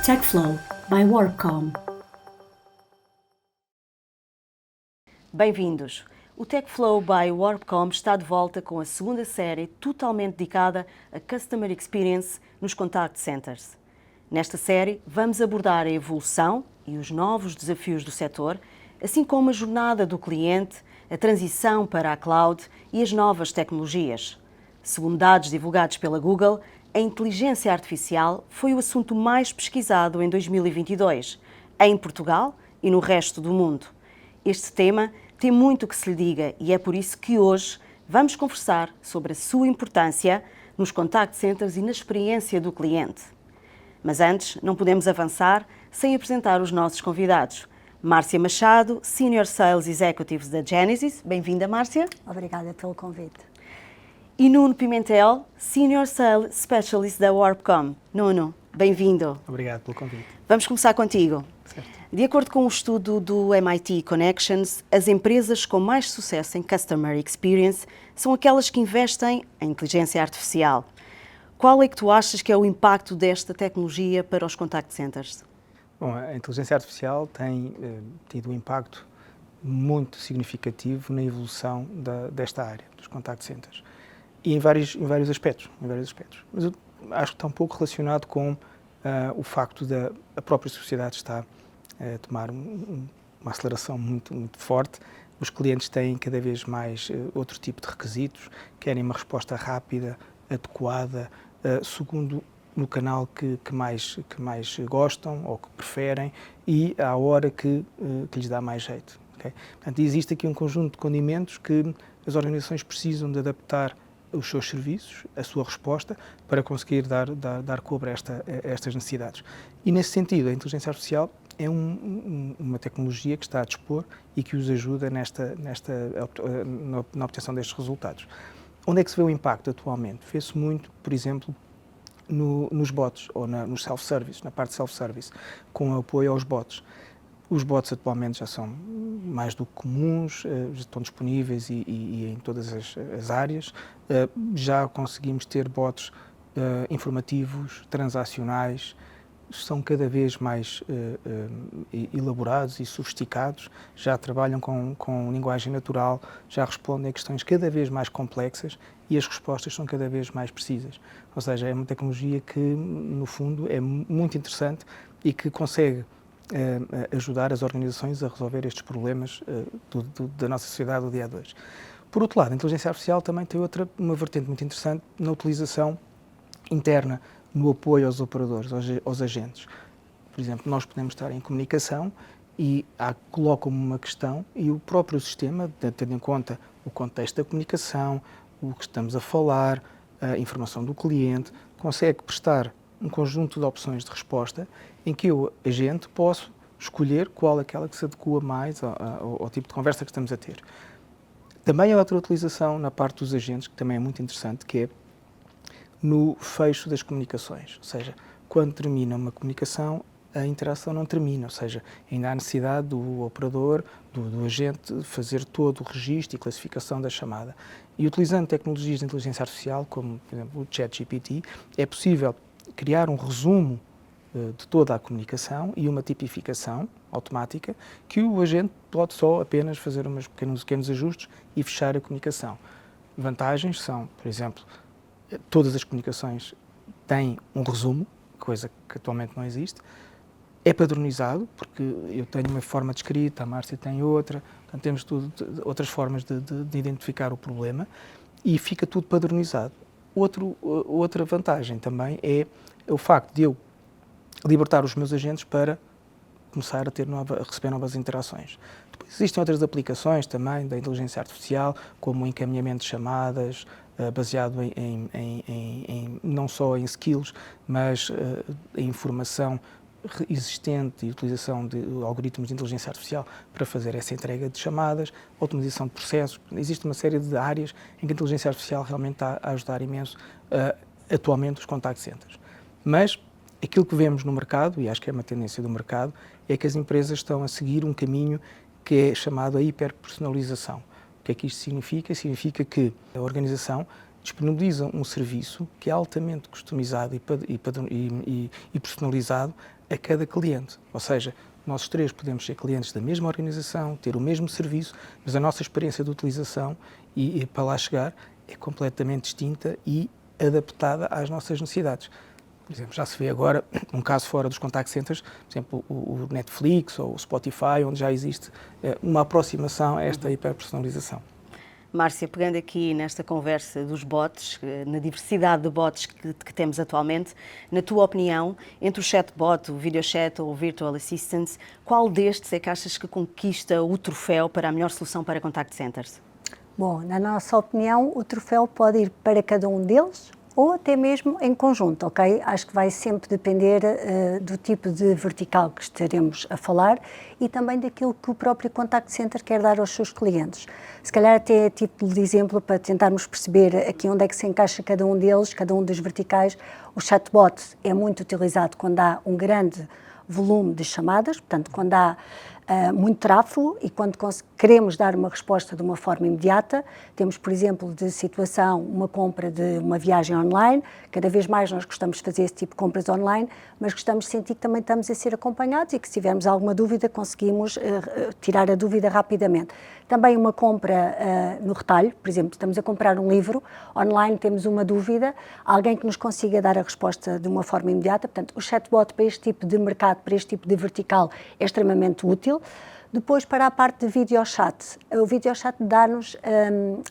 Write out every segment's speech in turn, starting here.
TechFlow by WorkCom. Bem-vindos! O TechFlow by WorkCom está de volta com a segunda série totalmente dedicada a Customer Experience nos Contact Centers. Nesta série, vamos abordar a evolução e os novos desafios do setor, assim como a jornada do cliente, a transição para a cloud e as novas tecnologias. Segundo dados divulgados pela Google, a inteligência artificial foi o assunto mais pesquisado em 2022, em Portugal e no resto do mundo. Este tema tem muito que se lhe diga e é por isso que hoje vamos conversar sobre a sua importância nos contact centers e na experiência do cliente. Mas antes, não podemos avançar sem apresentar os nossos convidados. Márcia Machado, Senior Sales Executive da Genesys. Bem-vinda, Márcia. Obrigada pelo convite. E Nuno Pimentel, Senior Sales Specialist da WorkCom. Nuno, bem-vindo. Obrigado pelo convite. Vamos começar contigo. Certo. De acordo com um estudo do MIT Connections, as empresas com mais sucesso em Customer Experience são aquelas que investem em inteligência artificial. Qual é que tu achas que é o impacto desta tecnologia para os contact centers? Bom, a inteligência artificial tem tido um impacto muito significativo na evolução desta área, dos contact centers. E em vários aspectos. Mas eu acho que está um pouco relacionado com o facto da a própria sociedade estar a tomar uma aceleração muito forte. Os clientes têm cada vez mais outro tipo de requisitos, querem uma resposta rápida, adequada, segundo no canal que mais gostam ou que preferem e à hora que lhes dá mais jeito. Okay? Portanto, existe aqui um conjunto de condimentos que as organizações precisam de adaptar os seus serviços, a sua resposta, para conseguir dar cobre a estas necessidades. E, nesse sentido, a inteligência artificial é uma tecnologia que está a dispor e que os ajuda na obtenção destes resultados. Onde é que se vê o impacto atualmente? Vê-se muito, por exemplo, nos bots ou nos self-service, na parte de self-service, com apoio aos bots. Os bots atualmente já são mais do que comuns, já estão disponíveis e em todas as áreas. Já conseguimos ter bots informativos, transacionais, são cada vez mais elaborados e sofisticados, já trabalham com linguagem natural, já respondem a questões cada vez mais complexas e as respostas são cada vez mais precisas. Ou seja, é uma tecnologia que, no fundo, é muito interessante e que consegue ajudar as organizações a resolver estes problemas da nossa sociedade do dia a hoje. Por outro lado, a inteligência artificial também tem uma vertente muito interessante na utilização interna, no apoio aos operadores, aos agentes. Por exemplo, nós podemos estar em comunicação e colocam-me uma questão e o próprio sistema, tendo em conta o contexto da comunicação, o que estamos a falar, a informação do cliente, consegue prestar um conjunto de opções de resposta em que eu, agente, posso escolher qual é aquela que se adequa mais ao tipo de conversa que estamos a ter. Também há outra utilização na parte dos agentes, que também é muito interessante, que é no fecho das comunicações. Ou seja, quando termina uma comunicação, a interação não termina, ou seja, ainda há necessidade do operador, do agente, fazer todo o registro e classificação da chamada. E utilizando tecnologias de inteligência artificial, como, por exemplo, o ChatGPT, é possível criar um resumo de toda a comunicação e uma tipificação automática que o agente pode só apenas fazer uns pequenos ajustes e fechar a comunicação. Vantagens são, por exemplo, todas as comunicações têm um resumo, coisa que atualmente não existe. É padronizado, porque eu tenho uma forma de escrita, a Márcia tem outra, portanto temos outras formas de identificar o problema e fica tudo padronizado. Outra vantagem também é o facto de eu libertar os meus agentes para começar a receber novas interações. Depois existem outras aplicações também da inteligência artificial, como o encaminhamento de chamadas, baseado não só em skills, mas em informação existente e utilização de algoritmos de inteligência artificial para fazer essa entrega de chamadas, automatização de processos. Existe uma série de áreas em que a inteligência artificial realmente está a ajudar imenso atualmente os contact centers. Mas aquilo que vemos no mercado, e acho que é uma tendência do mercado, é que as empresas estão a seguir um caminho que é chamado a hiperpersonalização. O que é que isto significa? Significa que a organização disponibilizam um serviço que é altamente customizado e personalizado a cada cliente. Ou seja, nós três podemos ser clientes da mesma organização, ter o mesmo serviço, mas a nossa experiência de utilização e para lá chegar é completamente distinta e adaptada às nossas necessidades. Por exemplo, já se vê agora um caso fora dos contact centers, por exemplo, o Netflix ou o Spotify, onde já existe uma aproximação a esta hiperpersonalização. Márcia, pegando aqui nesta conversa dos bots, na diversidade de bots que temos atualmente, na tua opinião, entre o chatbot, o videochat ou o virtual assistant, qual destes é que achas que conquista o troféu para a melhor solução para contact centers? Bom, na nossa opinião, o troféu pode ir para cada um deles ou até mesmo em conjunto, ok? Acho que vai sempre depender do tipo de vertical que estaremos a falar e também daquilo que o próprio contact center quer dar aos seus clientes. Se calhar até a título de exemplo, para tentarmos perceber aqui onde é que se encaixa cada um deles, cada um dos verticais, o chatbot é muito utilizado quando há um grande volume de chamadas, portanto, quando há muito tráfego e quando queremos dar uma resposta de uma forma imediata. Temos, por exemplo, de situação, uma compra de uma viagem online. Cada vez mais nós gostamos de fazer esse tipo de compras online, mas gostamos de sentir que também estamos a ser acompanhados e que se tivermos alguma dúvida conseguimos tirar a dúvida rapidamente. Também uma compra no retalho, por exemplo, estamos a comprar um livro, online temos uma dúvida, alguém que nos consiga dar a resposta de uma forma imediata. Portanto, o chatbot para este tipo de mercado, para este tipo de vertical, é extremamente útil. Depois, para a parte de videochat, o videochat dá-nos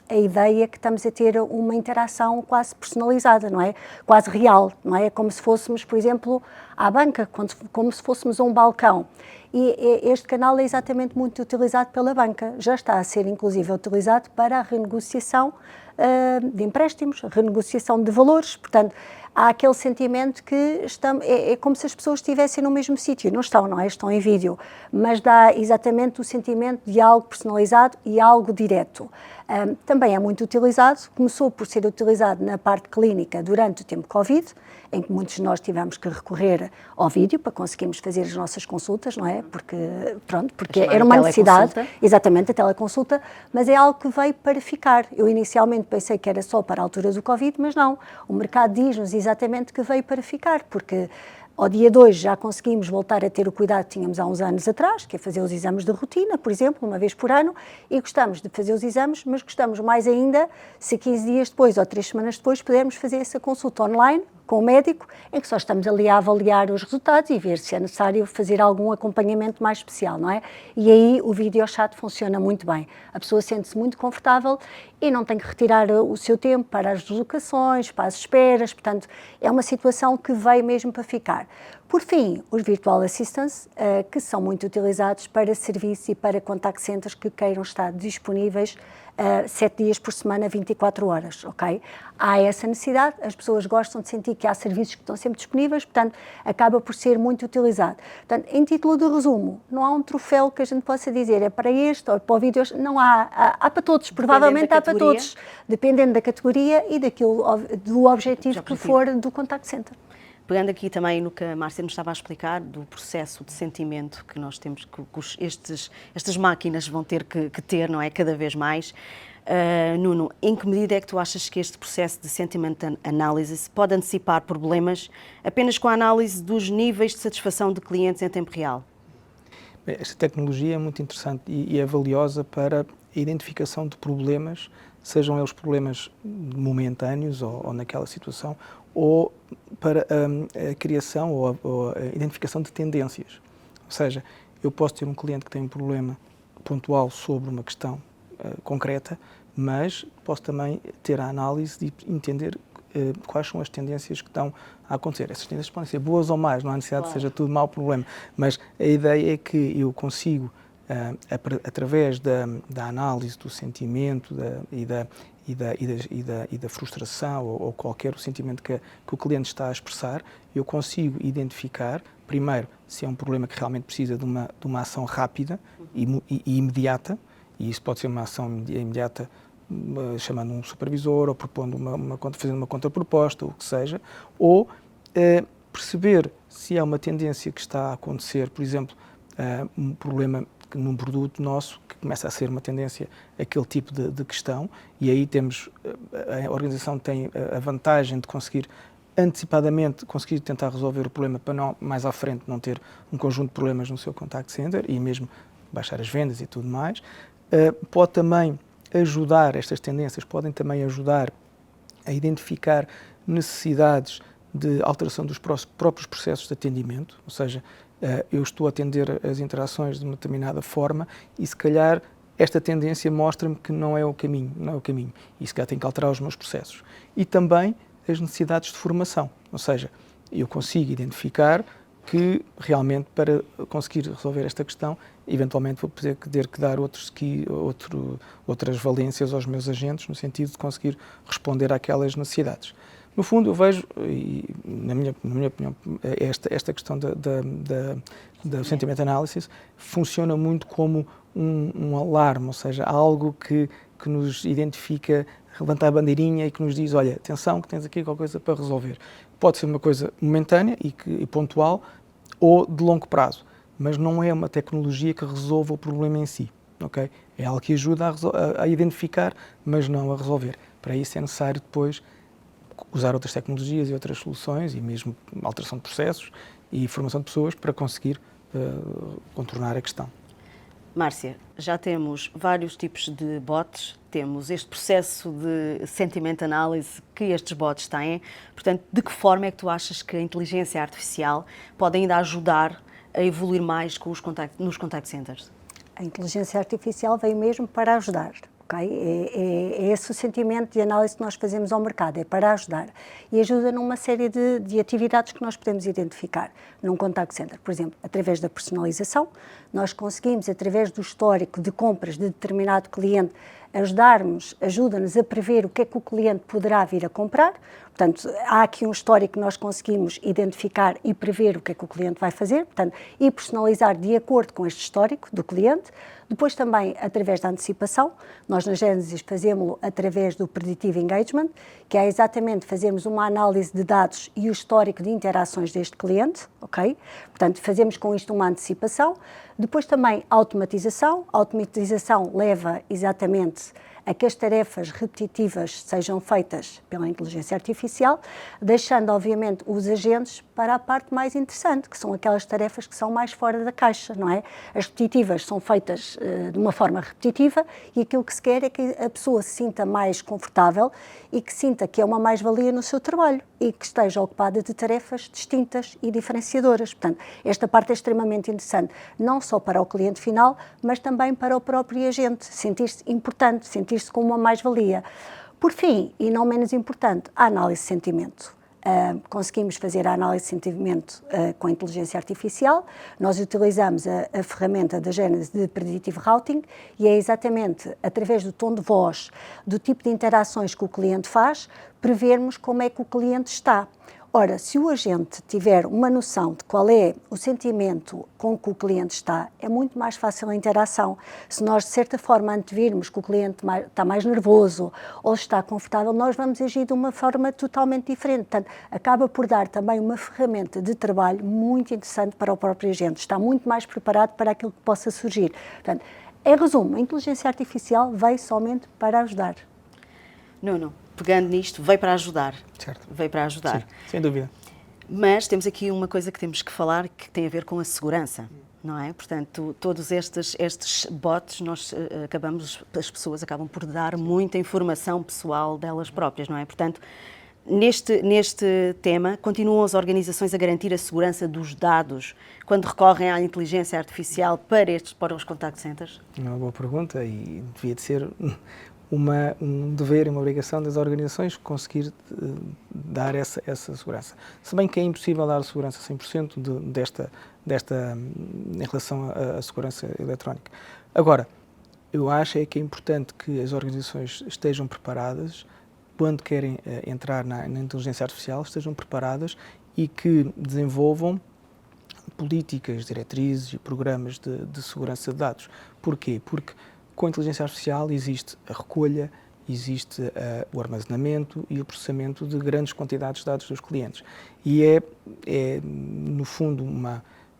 a ideia que estamos a ter uma interação quase personalizada, não é? Quase real, não é? Como se fôssemos, por exemplo, à banca, como se fôssemos a um balcão. E este canal é exatamente muito utilizado pela banca, já está a ser inclusive utilizado para a renegociação de empréstimos, renegociação de valores, portanto, há aquele sentimento que é como se as pessoas estivessem no mesmo sítio, não estão, não é? Estão em vídeo, mas dá exatamente o sentimento de algo personalizado e algo direto. Também é muito utilizado, começou por ser utilizado na parte clínica durante o tempo Covid, em que muitos de nós tivemos que recorrer ao vídeo para conseguirmos fazer as nossas consultas, não é? Porque era uma necessidade, exatamente, a teleconsulta, mas é algo que veio para ficar. Eu inicialmente pensei que era só para a altura do Covid, mas não. O mercado diz-nos exatamente que veio para ficar, porque ao dia 2 já conseguimos voltar a ter o cuidado que tínhamos há uns anos atrás, que é fazer os exames de rotina, por exemplo, uma vez por ano, e gostamos de fazer os exames, mas gostamos mais ainda se 15 dias depois ou 3 semanas depois pudermos fazer essa consulta online com o médico, em que só estamos ali a avaliar os resultados e ver se é necessário fazer algum acompanhamento mais especial, não é? E aí o videochat funciona muito bem. A pessoa sente-se muito confortável e não tem que retirar o seu tempo para as deslocações, para as esperas, portanto, é uma situação que veio mesmo para ficar. Por fim, os virtual assistants, que são muito utilizados para serviços e para contact centers que queiram estar disponíveis 7 dias por semana, 24 horas, ok? Há essa necessidade, as pessoas gostam de sentir que há serviços que estão sempre disponíveis, portanto, acaba por ser muito utilizado. Portanto, em título de resumo, não há um troféu que a gente possa dizer é para este ou para o vídeo, não há para todos, provavelmente há para todos, dependendo da categoria e do objetivo que for do contact center. Pegando aqui também no que a Márcia nos estava a explicar, do processo de sentimento que nós temos, que estas máquinas vão ter que ter, não é? Cada vez mais. Nuno, em que medida é que tu achas que este processo de sentiment analysis pode antecipar problemas apenas com a análise dos níveis de satisfação de clientes em tempo real? Bem, esta tecnologia é muito interessante e é valiosa para a identificação de problemas, sejam eles problemas momentâneos ou naquela situação, ou para a criação ou a identificação de tendências. Ou seja, eu posso ter um cliente que tem um problema pontual sobre uma questão concreta, mas posso também ter a análise de entender quais são as tendências que estão a acontecer. Essas tendências podem ser boas ou más, não há necessidade que seja tudo mau problema, mas a ideia é que eu consigo, através da análise do sentimento e da frustração ou qualquer sentimento que o cliente está a expressar, eu consigo identificar, primeiro, se é um problema que realmente precisa de uma ação rápida e imediata, e isso pode ser uma ação imediata chamando um supervisor ou propondo fazendo uma contraproposta, ou o que seja, ou perceber se é uma tendência que está a acontecer, por exemplo, um problema num produto nosso que começa a ser uma tendência aquele tipo de questão, e aí temos, a organização tem a vantagem de conseguir antecipadamente conseguir tentar resolver o problema para não, mais à frente não ter um conjunto de problemas no seu contact center e mesmo baixar as vendas e tudo mais. Pode também ajudar, estas tendências podem também ajudar a identificar necessidades de alteração dos próprios processos de atendimento, ou seja, eu estou a atender as interações de uma determinada forma e se calhar esta tendência mostra-me que não é o caminho, e se calhar tenho que alterar os meus processos. E também as necessidades de formação, ou seja, eu consigo identificar que realmente para conseguir resolver esta questão, eventualmente vou ter que dar outras valências aos meus agentes, no sentido de conseguir responder àquelas necessidades. No fundo, eu vejo, e na minha opinião, esta questão da sentiment analysis funciona muito como um alarme, ou seja, algo que nos identifica, levanta a bandeirinha e que nos diz, olha, atenção que tens aqui qualquer coisa para resolver. Pode ser uma coisa momentânea e pontual ou de longo prazo, mas não é uma tecnologia que resolva o problema em si, ok? É algo que ajuda a identificar, mas não a resolver. Para isso é necessário depois usar outras tecnologias e outras soluções e mesmo alteração de processos e formação de pessoas para conseguir contornar a questão. Márcia, já temos vários tipos de bots, temos este processo de sentiment analysis que estes bots têm, portanto, de que forma é que tu achas que a inteligência artificial pode ainda ajudar a evoluir mais com nos contact centers? A inteligência artificial veio mesmo para ajudar. Okay? É esse o sentimento de análise que nós fazemos ao mercado, é para ajudar. E ajuda numa série de atividades que nós podemos identificar num contact center. Por exemplo, através da personalização, nós conseguimos, através do histórico de compras de determinado cliente, ajuda-nos a prever o que é que o cliente poderá vir a comprar. Portanto, há aqui um histórico que nós conseguimos identificar e prever o que é que o cliente vai fazer, portanto, e personalizar de acordo com este histórico do cliente. Depois também, através da antecipação, nós na Genesys fazemos-lo através do Predictive Engagement, que é exatamente fazermos uma análise de dados e o histórico de interações deste cliente, ok? Portanto, fazemos com isto uma antecipação. Depois também automatização. A automatização leva exatamente a que as tarefas repetitivas sejam feitas pela inteligência artificial, deixando, obviamente, os agentes para a parte mais interessante, que são aquelas tarefas que são mais fora da caixa, não é? As repetitivas são feitas de uma forma repetitiva e aquilo que se quer é que a pessoa se sinta mais confortável e que sinta que é uma mais-valia no seu trabalho e que esteja ocupada de tarefas distintas e diferenciadoras. Portanto, esta parte é extremamente interessante, não só para o cliente final, mas também para o próprio agente, sentir-se importante, sentir-se como uma mais-valia. Por fim, e não menos importante, a análise de sentimento. Conseguimos fazer a análise de sentimento com a inteligência artificial. Nós utilizamos a ferramenta da Genesys de Predictive Routing e é exatamente através do tom de voz, do tipo de interações que o cliente faz, prevermos como é que o cliente está. Ora, se o agente tiver uma noção de qual é o sentimento com que o cliente está, é muito mais fácil a interação. Se nós, de certa forma, antevirmos que o cliente está mais nervoso ou está confortável, nós vamos agir de uma forma totalmente diferente. Portanto, acaba por dar também uma ferramenta de trabalho muito interessante para o próprio agente. Está muito mais preparado para aquilo que possa surgir. Portanto, em resumo, a inteligência artificial veio somente para ajudar. Nuno, pegando nisto, veio para ajudar. Certo. Veio para ajudar. Sim, sem dúvida. Mas temos aqui uma coisa que temos que falar que tem a ver com a segurança, não é? Portanto, todos estes bots, as pessoas acabam por dar muita informação pessoal delas próprias, não é? Portanto, neste tema, continuam as organizações a garantir a segurança dos dados quando recorrem à inteligência artificial para os contact centers? Uma boa pergunta e devia de ser um dever e uma obrigação das organizações conseguir dar essa segurança. Se bem que é impossível dar a segurança 100% em relação à segurança eletrónica. Agora, eu acho que é importante que as organizações estejam preparadas, quando querem entrar na inteligência artificial, estejam preparadas e que desenvolvam políticas, diretrizes e programas de segurança de dados. Porquê? Porque com a inteligência artificial existe a recolha, existe o armazenamento e o processamento de grandes quantidades de dados dos clientes. E é no fundo,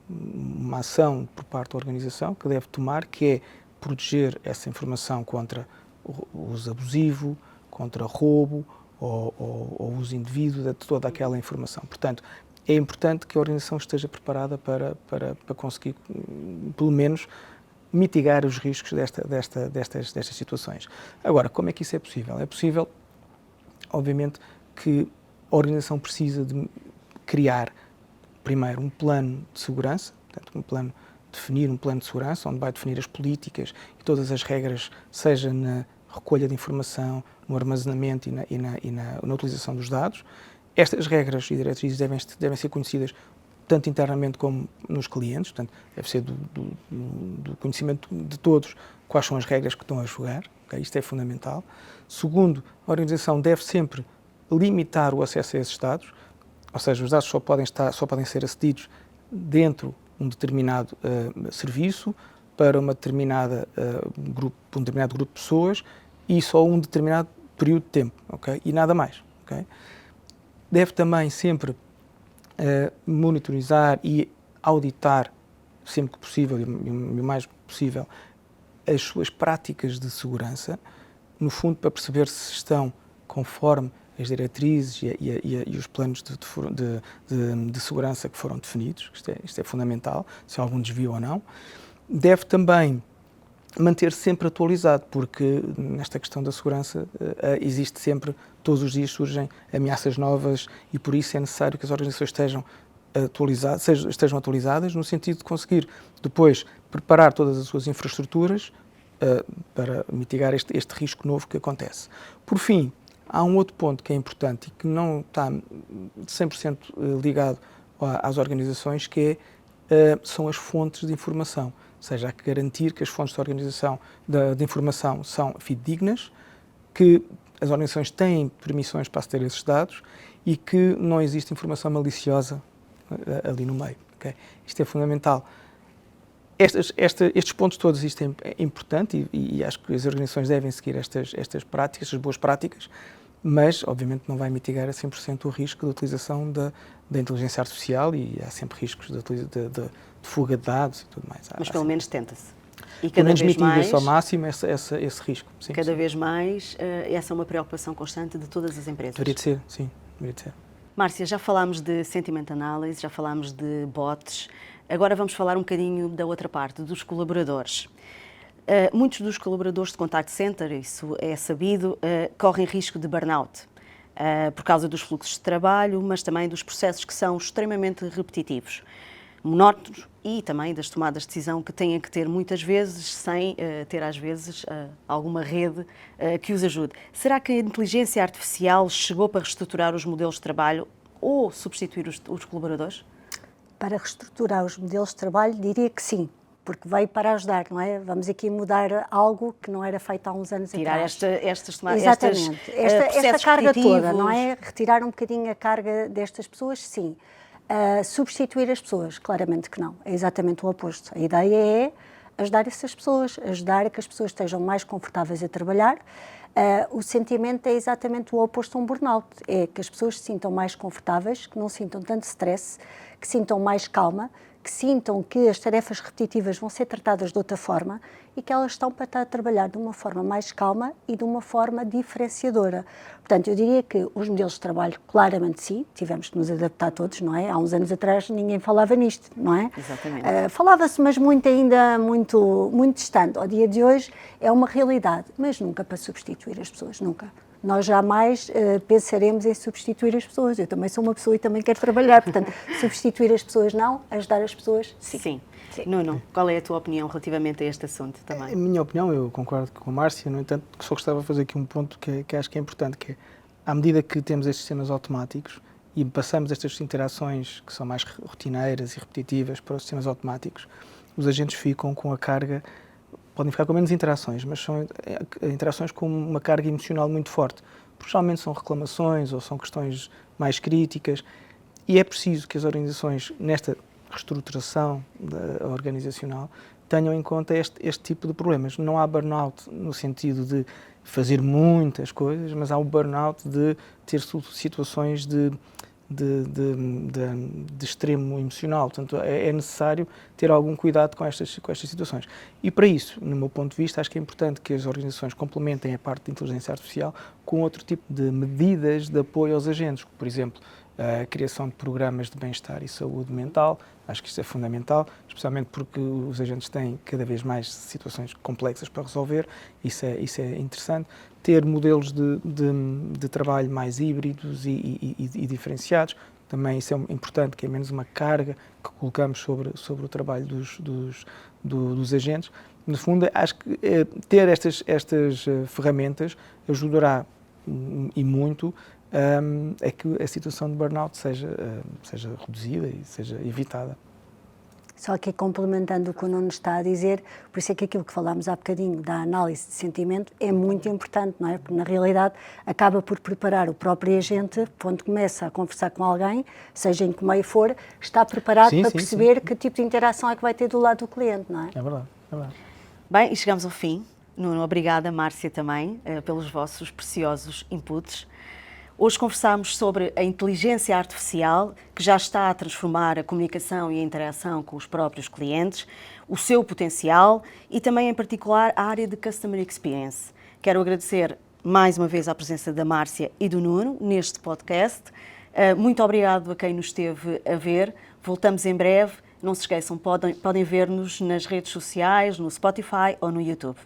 uma ação por parte da organização que deve tomar, que é proteger essa informação contra o uso abusivo, contra roubo ou uso indevido de toda aquela informação. Portanto, é importante que a organização esteja preparada para conseguir, pelo menos, mitigar os riscos destas situações. Agora, como é que isso é possível? É possível, obviamente, que a organização precisa de criar, primeiro, um plano de segurança, portanto, definir um plano de segurança, onde vai definir as políticas e todas as regras, seja na recolha de informação, no armazenamento e na utilização dos dados. Estas regras e diretrizes devem ser conhecidas tanto internamente como nos clientes, portanto, deve ser do conhecimento de todos quais são as regras que estão a jogar, okay? Isto é fundamental. Segundo, a organização deve sempre limitar o acesso a esses dados, ou seja, os dados só podem ser acedidos dentro de um determinado serviço, para um determinado grupo de pessoas e só um determinado período de tempo, okay? E nada mais. Okay? Deve também sempre monitorizar e auditar, sempre que possível e o mais possível, as suas práticas de segurança, no fundo para perceber se estão conforme as diretrizes e os planos de segurança que foram definidos. Isto é fundamental, se há algum desvio ou não. Deve também manter-se sempre atualizado, porque nesta questão da segurança existe sempre, todos os dias surgem ameaças novas e por isso é necessário que as organizações estejam atualizadas no sentido de conseguir depois preparar todas as suas infraestruturas para mitigar este risco novo que acontece. Por fim, há um outro ponto que é importante e que não está 100% ligado às organizações, que são as fontes de informação. Ou seja, há que garantir que as fontes de organização de informação são fidedignas, que as organizações têm permissões para aceder a esses dados e que não existe informação maliciosa ali no meio. Okay? Isto é fundamental. Estes pontos todos, isto é importante e acho que as organizações devem seguir estas práticas, estas boas práticas, mas obviamente não vai mitigar a 100% o risco da utilização da inteligência artificial e há sempre riscos de fuga de dados e tudo mais. Mas pelo menos tenta-se. E pelo menos mitiga-se ao máximo esse risco. Sim, cada vez mais, essa é uma preocupação constante de todas as empresas. Deveria de ser, sim. Deveria de ser. Márcia, já falámos de sentiment analysis, já falámos de bots, agora vamos falar um bocadinho da outra parte, dos colaboradores. Muitos dos colaboradores de contact center, isso é sabido, correm risco de burnout, por causa dos fluxos de trabalho, mas também dos processos que são extremamente repetitivos, monótonos e também das tomadas de decisão que têm que ter muitas vezes, sem ter às vezes alguma rede que os ajude. Será que a inteligência artificial chegou para reestruturar os modelos de trabalho ou substituir os colaboradores? Para reestruturar os modelos de trabalho, diria que sim, porque veio para ajudar, não é? Vamos aqui mudar algo que não era feito há uns anos atrás. Tirar estas tomadas, exatamente, esta carga toda, não é? Retirar um bocadinho a carga destas pessoas, sim. Substituir as pessoas, claramente que não. É exatamente o oposto. A ideia é ajudar essas pessoas, ajudar a que as pessoas estejam mais confortáveis a trabalhar. O sentimento é exatamente o oposto a um burnout. É que as pessoas se sintam mais confortáveis, que não sintam tanto stress, que sintam mais calma, que sintam que as tarefas repetitivas vão ser tratadas de outra forma e que elas estão para estar a trabalhar de uma forma mais calma e de uma forma diferenciadora. Portanto, eu diria que os modelos de trabalho, claramente sim, tivemos que nos adaptar todos, não é? Há uns anos atrás ninguém falava nisto, não é? Exatamente. Falava-se, mas muito distante. Ao dia de hoje é uma realidade, mas nunca para substituir as pessoas, nunca. Nós jamais pensaremos em substituir as pessoas. Eu também sou uma pessoa e também quero trabalhar, portanto, substituir as pessoas não, ajudar as pessoas sim. Sim. Nuno, qual é a tua opinião relativamente a este assunto também? A minha opinião, eu concordo com a Márcia, no entanto, só gostava de fazer aqui um ponto que acho que é importante, que é, à medida que temos estes sistemas automáticos e passamos estas interações que são mais rotineiras e repetitivas para os sistemas automáticos, os agentes ficam com a carga, podem ficar com menos interações, mas são interações com uma carga emocional muito forte, porque geralmente são reclamações ou são questões mais críticas e é preciso que as organizações, nesta reestruturação organizacional, tenham em conta este tipo de problemas. Não há burnout no sentido de fazer muitas coisas, mas há o burnout de ter situações de de extremo emocional. Portanto, é necessário ter algum cuidado com estas situações. E para isso, no meu ponto de vista, acho que é importante que as organizações complementem a parte de inteligência artificial com outro tipo de medidas de apoio aos agentes, por exemplo, a criação de programas de bem-estar e saúde mental. Acho que isto é fundamental, especialmente porque os agentes têm cada vez mais situações complexas para resolver, isso é interessante. Ter modelos de trabalho mais híbridos e diferenciados, também isso é importante, que é menos uma carga que colocamos sobre o trabalho dos agentes. No fundo, acho que ter estas ferramentas ajudará e muito é que a situação de burnout seja reduzida e seja evitada. Só que complementando o que o Nuno está a dizer, por isso é que aquilo que falámos há bocadinho da análise de sentimento é muito importante, não é? Porque na realidade acaba por preparar o próprio agente, quando começa a conversar com alguém, seja em que meio for, está preparado para perceber que tipo de interação é que vai ter do lado do cliente, não é? É verdade, é verdade. Bem, e chegamos ao fim. Nuno, obrigada, Márcia também, pelos vossos preciosos inputs. Hoje conversámos sobre a inteligência artificial, que já está a transformar a comunicação e a interação com os próprios clientes, o seu potencial e também, em particular, a área de Customer Experience. Quero agradecer mais uma vez a presença da Márcia e do Nuno neste podcast. Muito obrigado a quem nos esteve a ver. Voltamos em breve. Não se esqueçam, podem ver-nos nas redes sociais, no Spotify ou no YouTube.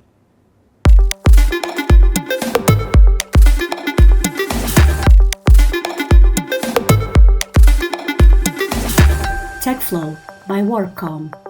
TechFlow by WorkCom.